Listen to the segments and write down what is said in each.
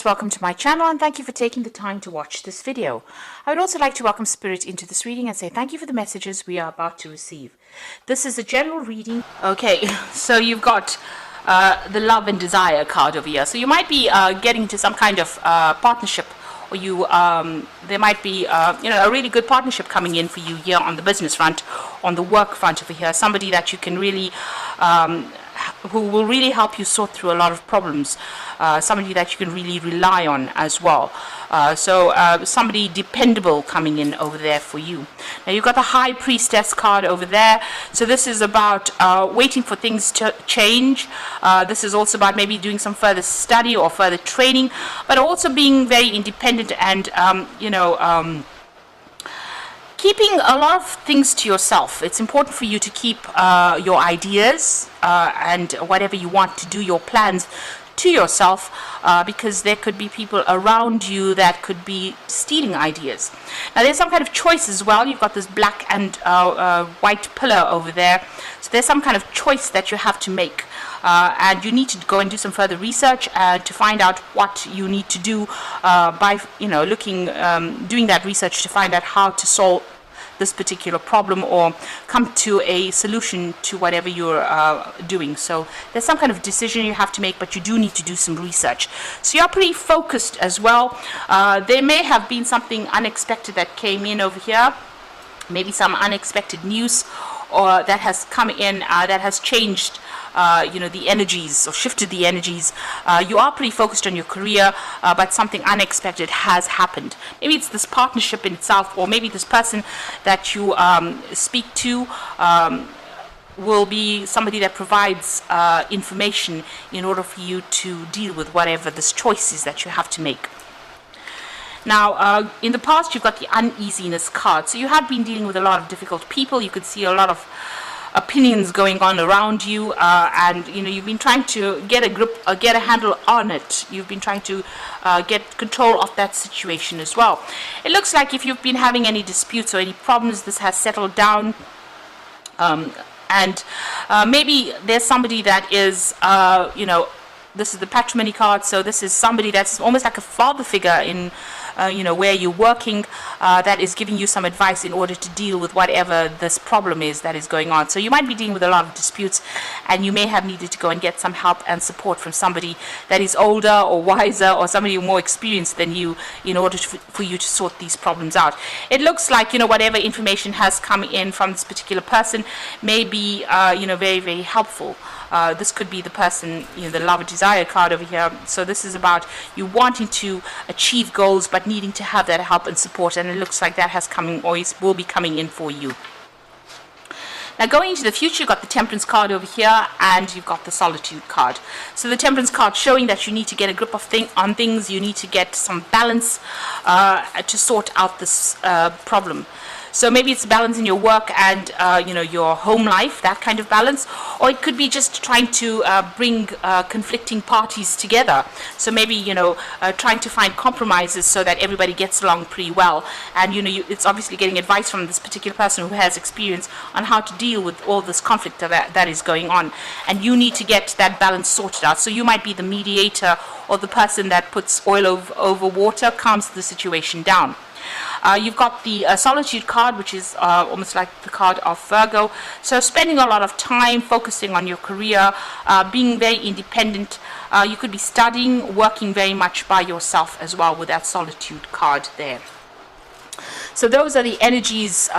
Welcome to my channel and thank you for taking the time to watch this video. I would also like to welcome Spirit into this reading and say thank you for the messages we are about to receive. This is a general reading. Okay, so you've got the love and desire card over here. So you might be getting into some kind of partnership, or there might be a really good partnership coming in for you here on the business front, on the work front over here. Somebody that you can really who will really help you sort through a lot of problems, somebody that you can really rely on as well. So somebody dependable coming in over there for you. Now you've got the High Priestess card over there. So this is about waiting for things to change. This is also about maybe doing some further study or further training, but also being very independent and keeping a lot of things to yourself. It's important for you to keep your ideas and whatever you want to do, your plans, to yourself, because there could be people around you that could be stealing ideas. Now there's some kind of choice as well. You've got this black and white pillar over there. So there's some kind of choice that you have to make. And you need to go and do some further research to find out what you need to do by doing that research to find out how to solve this particular problem or come to a solution to whatever you're doing. So there's some kind of decision you have to make, but you do need to do some research. So you're pretty focused as well. There may have been something unexpected that came in over here, maybe some unexpected news or that has come in that has changed the energies or shifted the energies. You are pretty focused on your career, but something unexpected has happened. Maybe it's this partnership in itself, or maybe this person that you speak to will be somebody that provides information in order for you to deal with whatever this choice is that you have to make. Now, in the past, you've got the uneasiness card. So you have been dealing with a lot of difficult people. You could see a lot of opinions going on around you, and you've been trying to get a grip, get a handle on it. You've been trying to get control of that situation as well. It looks like if you've been having any disputes or any problems, this has settled down. And maybe there's somebody that is, this is the patrimony card, so this is somebody that's almost like a father figure in where you're working, that is giving you some advice in order to deal with whatever this problem is that is going on. So you might be dealing with a lot of disputes, and you may have needed to go and get some help and support from somebody that is older or wiser, or somebody more experienced than you, in order for you to sort these problems out. It looks like whatever information has come in from this particular person may be very, very helpful. This could be the person, the love and desire card over here. So this is about you wanting to achieve goals, but needing to have that help and support, and it looks like that has coming, or will be coming in for you. Now going into the future, you've got the Temperance card over here, and you've got the Solitude card. So the Temperance card showing that you need to get a grip of on things, you need to get some balance to sort out this problem. So maybe it's balance in your work and your home life, that kind of balance, or it could be just trying to bring conflicting parties together. So maybe trying to find compromises so that everybody gets along pretty well. And it's obviously getting advice from this particular person who has experience on how to deal with all this conflict that is going on. And you need to get that balance sorted out. So you might be the mediator, or the person that puts oil over water, calms the situation down. You've got the Solitude card, which is almost like the card of Virgo. So spending a lot of time focusing on your career, being very independent. You could be studying, working very much by yourself as well with that Solitude card there. So those are the energies,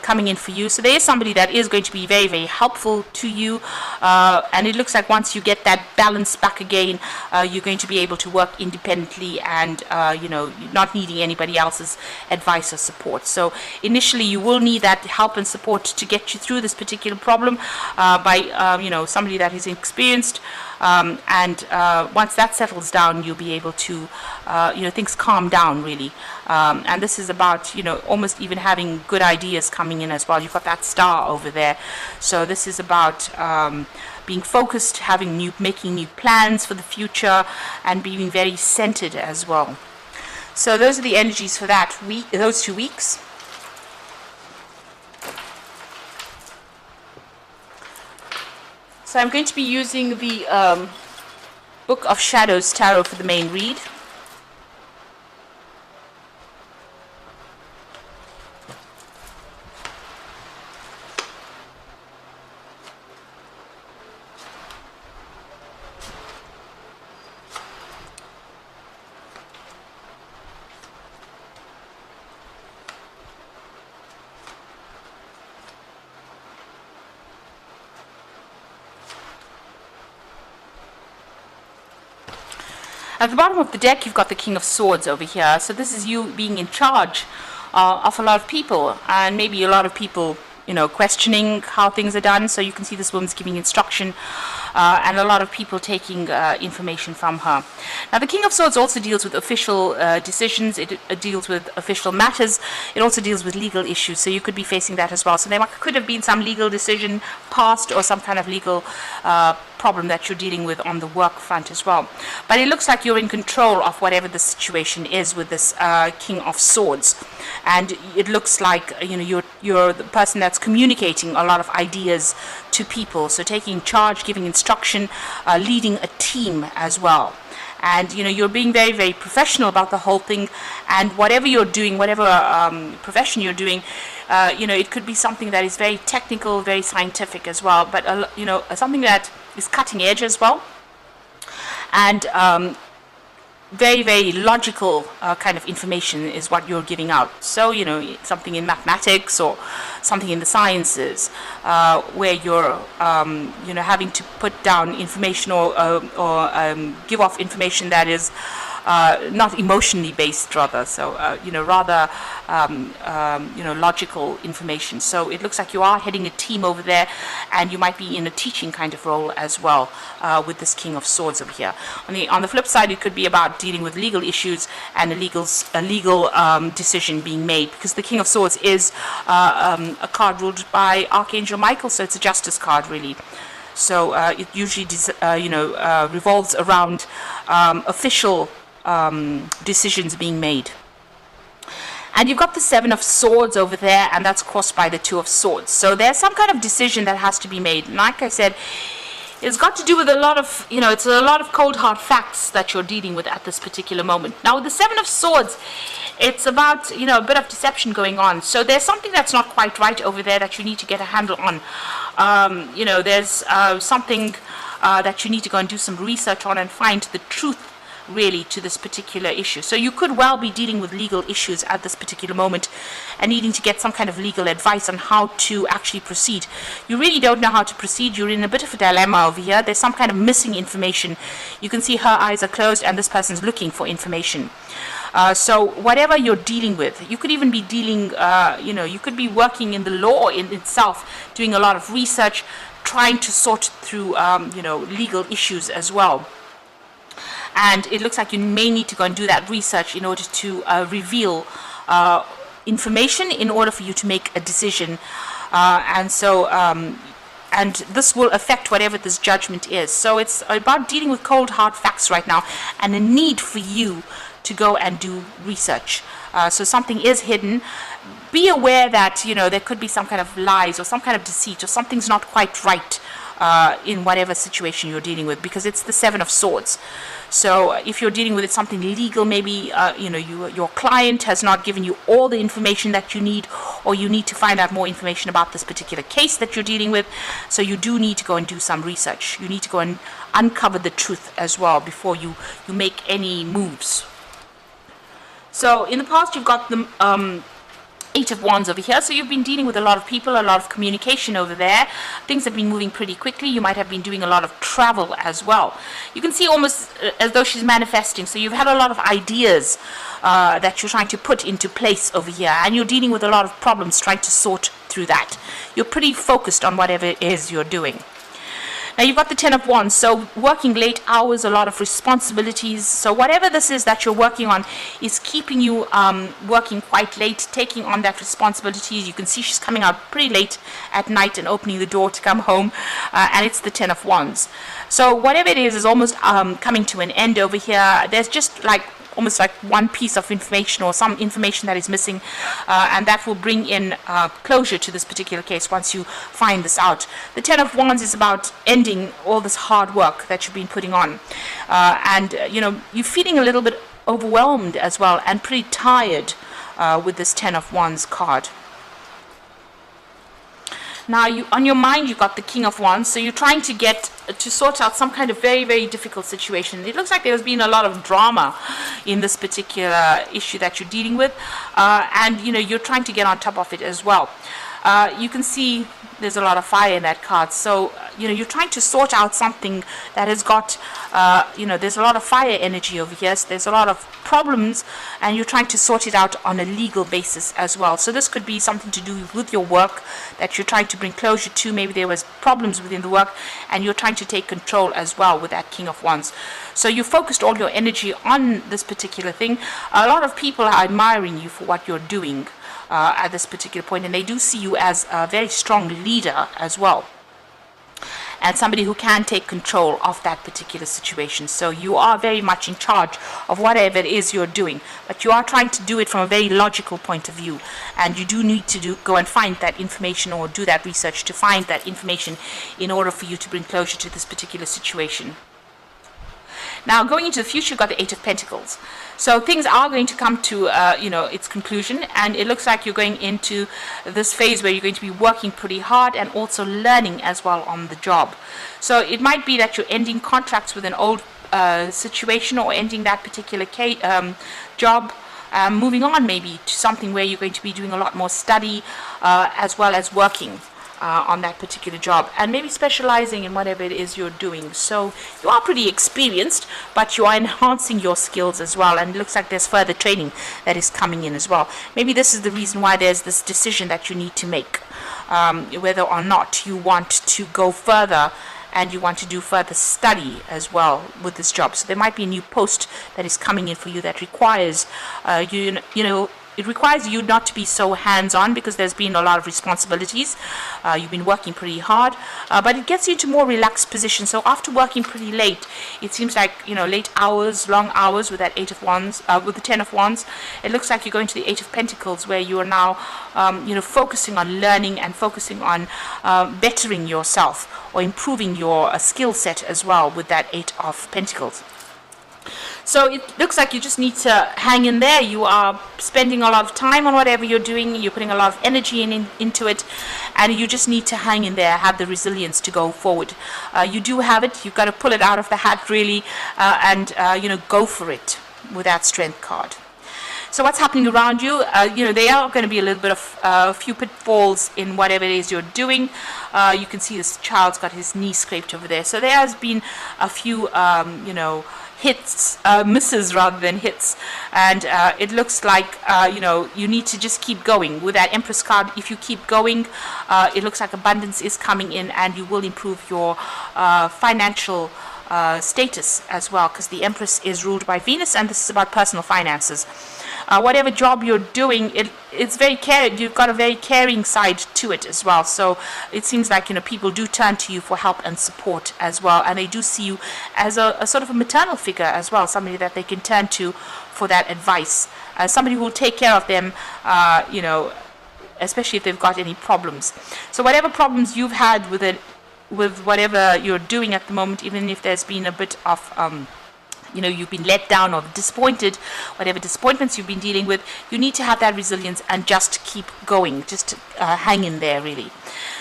coming in for you. So there is somebody that is going to be very, very helpful to you, and it looks like once you get that balance back again, you're going to be able to work independently and not needing anybody else's advice or support. So initially you will need that help and support to get you through this particular problem by somebody that is experienced, and once that settles down, you'll be able to things calm down really. And this is about almost even having good ideas coming in as well. You've got that star over there. So this is about being focused, making new plans for the future, and being very centered as well. So those are the energies for that week, those 2 weeks. So I'm going to be using the Book of Shadows Tarot for the main read. At the bottom of the deck, you've got the King of Swords over here. So this is you being in charge of a lot of people, and maybe a lot of people, you know, questioning how things are done. So you can see this woman's giving instruction, and a lot of people taking information from her. Now, the King of Swords also deals with official decisions. It deals with official matters. It also deals with legal issues. So you could be facing that as well. So there could have been some legal decision passed, or some kind of legal problem that you're dealing with on the work front as well. But it looks like you're in control of whatever the situation is with this King of Swords, and it looks like, you know, you're the person that's communicating a lot of ideas to people. So taking charge, giving instruction, leading a team as well. And, you know, you're being very, very professional about the whole thing. And whatever you're doing, whatever profession you're doing, you know, it could be something that is very technical, very scientific as well. But, you know, something that is cutting edge as well. And very, very logical kind of information is what you're giving out. So, you know, something in mathematics or something in the sciences, where you're, you know, having to put down information or give off information that is not emotionally based, rather. So, you know, rather, you know, logical information. So it looks like you are heading a team over there, and you might be in a teaching kind of role as well, with this King of Swords over here. On the flip side, it could be about dealing with legal issues and a legal decision being made, because the King of Swords is a card ruled by Archangel Michael, so it's a justice card, really. So it usually you know, revolves around official decisions being made. And you've got the Seven of Swords over there, and that's crossed by the Two of Swords. So there's some kind of decision that has to be made. And like I said, it's got to do with a lot of, you know, it's a lot of cold hard facts that you're dealing with at this particular moment. Now, with the Seven of Swords, it's about, you know, a bit of deception going on. So there's something that's not quite right over there that you need to get a handle on. You know, there's something that you need to go and do some research on and find the truth, really, to this particular issue. So you could well be dealing with legal issues at this particular moment and needing to get some kind of legal advice on how to actually proceed. You really don't know how to proceed. You're in a bit of a dilemma over here. There's some kind of missing information. You can see her eyes are closed and this person's looking for information. So whatever you're dealing with, you could even be dealing, you know, you could be working in the law in itself, doing a lot of research, trying to sort through, you know, legal issues as well. And it looks like you may need to go and do that research in order to reveal information in order for you to make a decision. And this will affect whatever this judgment is. So it's about dealing with cold, hard facts right now, and a need for you to go and do research. So something is hidden. Be aware that, you know, there could be some kind of lies or some kind of deceit, or something's not quite right in whatever situation you're dealing with, because it's the Seven of Swords. So if you're dealing with something legal, maybe you know, your client has not given you all the information that you need, or you need to find out more information about this particular case that you're dealing with. So you do need to go and do some research. You need to go and uncover the truth as well before you make any moves. So in the past, you've got the Eight of Wands over here. So you've been dealing with a lot of people, a lot of communication over there. Things have been moving pretty quickly. You might have been doing a lot of travel as well. You can see almost as though she's manifesting. So you've had a lot of ideas that you're trying to put into place over here, and you're dealing with a lot of problems trying to sort through that. You're pretty focused on whatever it is you're doing. Now you've got the Ten of Wands, so working late hours, a lot of responsibilities. So whatever this is that you're working on is keeping you working quite late, taking on that responsibility. You can see she's coming out pretty late at night and opening the door to come home, and it's the Ten of Wands. So whatever it is almost coming to an end over here. There's just like almost like one piece of information or some information that is missing, and that will bring in closure to this particular case once you find this out. The Ten of Wands is about ending all this hard work that you've been putting on. and you're feeling a little bit overwhelmed as well, and pretty tired with this Ten of Wands card. Now, on your mind, you've got the King of Wands, so you're trying to sort out some kind of very, very difficult situation. It looks like there's been a lot of drama in this particular issue that you're dealing with, and you're trying to get on top of it as well. You can see there's a lot of fire in that card, so you're trying to sort out something that has got there's a lot of fire energy over here. So there's a lot of problems, and you're trying to sort it out on a legal basis as well. So this could be something to do with your work that you're trying to bring closure to. Maybe there was problems within the work, and you're trying to take control as well with that King of Wands. So you focused all your energy on this particular thing. A lot of people are admiring you for what you're doing at this particular point, and they do see you as a very strong leader as well, and somebody who can take control of that particular situation. So you are very much in charge of whatever it is you're doing, but you are trying to do it from a very logical point of view, and you do need to go and find that information, or do that research to find that information in order for you to bring closure to this particular situation. Now, going into the future, you've got the Eight of Pentacles. So things are going to come to, its conclusion, and it looks like you're going into this phase where you're going to be working pretty hard and also learning as well on the job. So it might be that you're ending contracts with an old situation, or ending that particular job, moving on maybe to something where you're going to be doing a lot more study as well as working on that particular job, and maybe specializing in whatever it is you're doing. So you are pretty experienced, but you are enhancing your skills as well, and it looks like there's further training that is coming in as well. Maybe this is the reason why there's this decision that you need to make, whether or not you want to go further and you want to do further study as well with this job. So there might be a new post that is coming in for you that requires it requires you not to be so hands-on, because there's been a lot of responsibilities. You've been working pretty hard, but it gets you into more relaxed position. So after working pretty late, it seems like, late hours, long hours with that Eight of Wands, with the Ten of Wands, it looks like you're going to the Eight of Pentacles, where you are now, focusing on learning and focusing on bettering yourself, or improving your skill set as well with that Eight of Pentacles. So it looks like you just need to hang in there. You are spending a lot of time on whatever you're doing. You're putting a lot of energy into it, and you just need to hang in there, have the resilience to go forward. You do have it. You've got to pull it out of the hat, really, and go for it with that Strength card. So what's happening around you? There are going to be a little bit of a few pitfalls in whatever it is you're doing. You can see this child's got his knee scraped over there. So there has been a few, hits, misses rather than hits, and it looks like you need to just keep going with that Empress card. If you keep going, it looks like abundance is coming in, and you will improve your financial status as well, because the Empress is ruled by Venus, and this is about personal finances. Whatever job you're doing, it's very caring. You've got a very caring side to it as well. So it seems like people do turn to you for help and support as well, and they do see you as a sort of a maternal figure as well, somebody that they can turn to for that advice, somebody who will take care of them, especially if they've got any problems. So whatever problems you've had with it, with whatever you're doing at the moment, even if there's been a bit of you've been let down or disappointed, whatever disappointments you've been dealing with, you need to have that resilience and just keep going, just hang in there, really.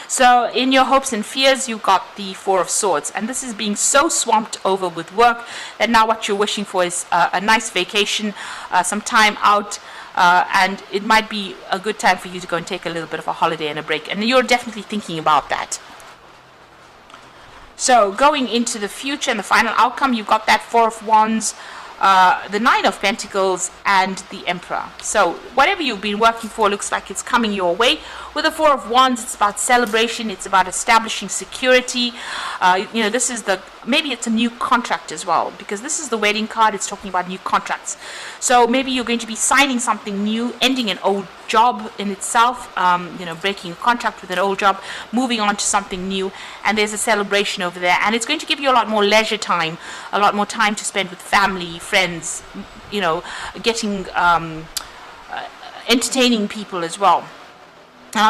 So in your hopes and fears, you've got the Four of Swords, and this is being so swamped over with work that now what you're wishing for is a nice vacation, some time out, and it might be a good time for you to go and take a little bit of a holiday and a break, and you're definitely thinking about that. So going into the future and the final outcome, you've got that Four of Wands, the Nine of Pentacles, and the Emperor. So whatever you've been working for looks like it's coming your way. With the Four of Wands, it's about celebration. It's about establishing security. This is maybe it's a new contract as well, because this is the wedding card. It's talking about new contracts. So maybe you're going to be signing something new, ending an old job in itself, breaking a contract with an old job, moving on to something new, and there's a celebration over there, and it's going to give you a lot more leisure time, a lot more time to spend with family, friends, getting entertaining people as well.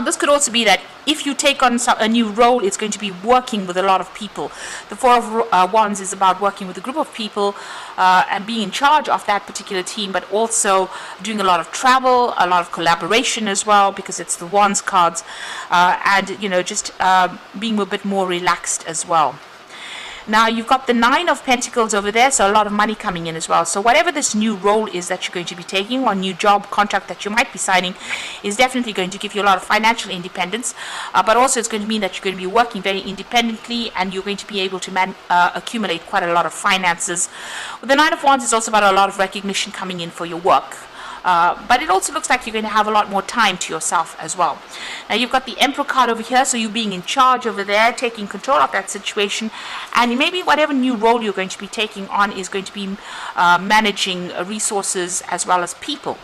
This could also be that if you take on a new role, it's going to be working with a lot of people. The Four of Wands is about working with a group of people and being in charge of that particular team, but also doing a lot of travel, a lot of collaboration as well, because it's the Wands cards, and just being a bit more relaxed as well. Now you've got the Nine of Pentacles over there, so a lot of money coming in as well. So whatever this new role is that you're going to be taking, or new job contract that you might be signing, is definitely going to give you a lot of financial independence, but also it's going to mean that you're going to be working very independently, and you're going to be able to accumulate quite a lot of finances. The Nine of Wands is also about a lot of recognition coming in for your work. But it also looks like you're going to have a lot more time to yourself as well. Now you've got the Emperor card over here, so you being in charge over there, taking control of that situation, and maybe whatever new role you're going to be taking on is going to be managing resources as well as people.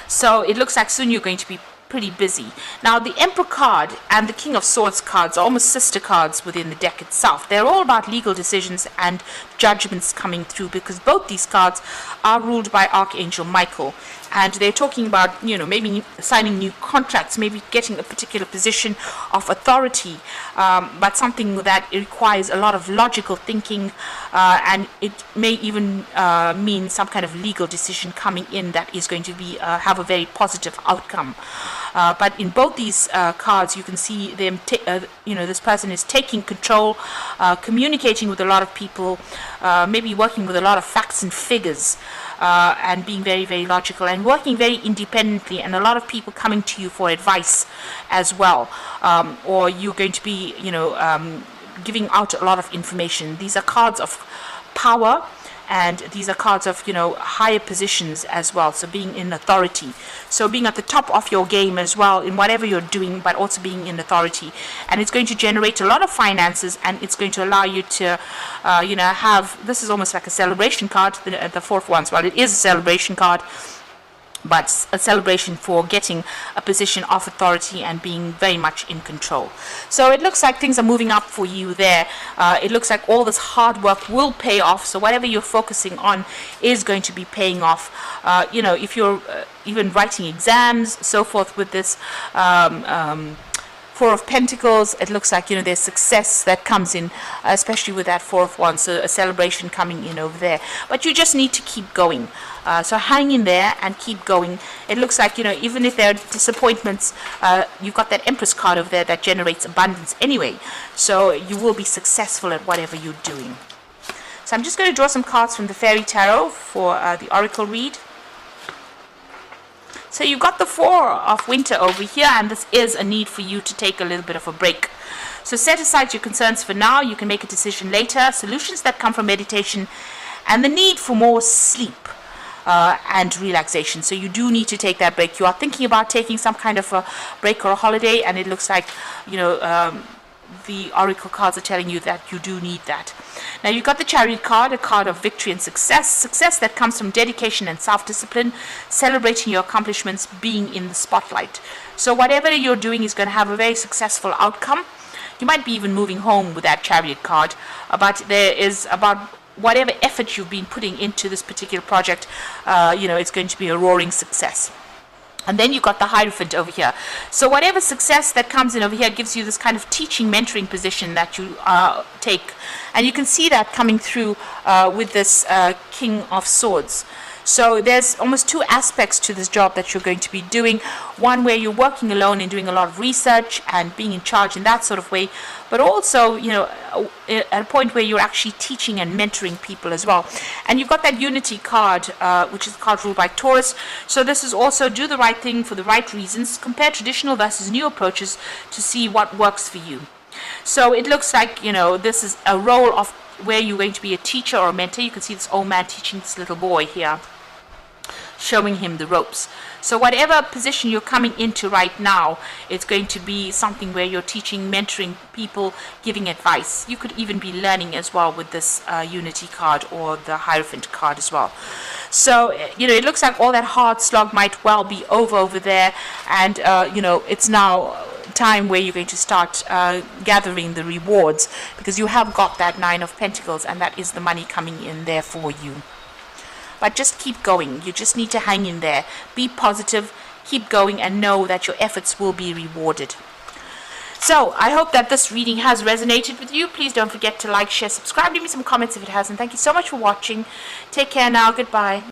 So it looks like soon you're going to be pretty busy. Now the Emperor card and the King of Swords cards are almost sister cards within the deck itself. They're all about legal decisions and judgments coming through, because both these cards are ruled by Archangel Michael, and they're talking about maybe signing new contracts, maybe getting a particular position of authority, but something that requires a lot of logical thinking, and it may even mean some kind of legal decision coming in that is going to be have a very positive outcome. But in both these cards, you can see them. This person is taking control, communicating with a lot of people, maybe working with a lot of facts and figures, and being very, very logical and working very independently. And a lot of people coming to you for advice as well, or you're going to be, giving out a lot of information. These are cards of power. And these are cards of, higher positions as well. So being in authority. So being at the top of your game as well in whatever you're doing, but also being in authority. And it's going to generate a lot of finances, and it's going to allow you to, have, this is almost like a celebration card, the Four of Wands. Well, it is a celebration card, but a celebration for getting a position of authority and being very much in control. So it looks like things are moving up for you there. It looks like all this hard work will pay off. So whatever you're focusing on is going to be paying off. If you're even writing exams, so forth with this Four of Pentacles, it looks like there's success that comes in, especially with that Four of Wands, so a celebration coming in over there. But you just need to keep going. So hang in there and keep going. It looks like even if there are disappointments, you've got that Empress card over there that generates abundance anyway. So you will be successful at whatever you're doing. So I'm just going to draw some cards from the Fairy Tarot for the Oracle read. So you've got the Four of Winter over here, and this is a need for you to take a little bit of a break. So set aside your concerns for now. You can make a decision later. Solutions that come from meditation and the need for more sleep and relaxation. So you do need to take that break. You are thinking about taking some kind of a break or a holiday, and it looks like, the Oracle cards are telling you that you do need that. Now you've got the Chariot card, a card of victory and success that comes from dedication and self-discipline, celebrating your accomplishments, being in the spotlight. So whatever you're doing is going to have a very successful outcome. You might be even moving home with that Chariot card, but there is about whatever effort you've been putting into this particular project, it's going to be a roaring success. And then you've got the Hierophant over here. So whatever success that comes in over here gives you this kind of teaching, mentoring position that you take. And you can see that coming through with this King of Swords. So there's almost two aspects to this job that you're going to be doing. One where you're working alone and doing a lot of research and being in charge in that sort of way. But also, at a point where you're actually teaching and mentoring people as well. And you've got that Unity card, which is the card ruled by Taurus. So this is also do the right thing for the right reasons. Compare traditional versus new approaches to see what works for you. So it looks like, this is a role of where you're going to be a teacher or a mentor. You can see this old man teaching this little boy here, showing him the ropes. So whatever position you're coming into right now, it's going to be something where you're teaching, mentoring people, giving advice. You could even be learning as well with this Unity card or the Hierophant card as well. So, it looks like all that hard slog might well be over there, and, it's now time where you're going to start gathering the rewards, because you have got that Nine of Pentacles, and that is the money coming in there for you. But just keep going. You just need to hang in there. Be positive. keep going and know that your efforts will be rewarded. So I hope that this reading has resonated with you. Please don't forget to like, share, subscribe, leave me some comments if it hasn't. Thank you so much for watching. Take care now. Goodbye.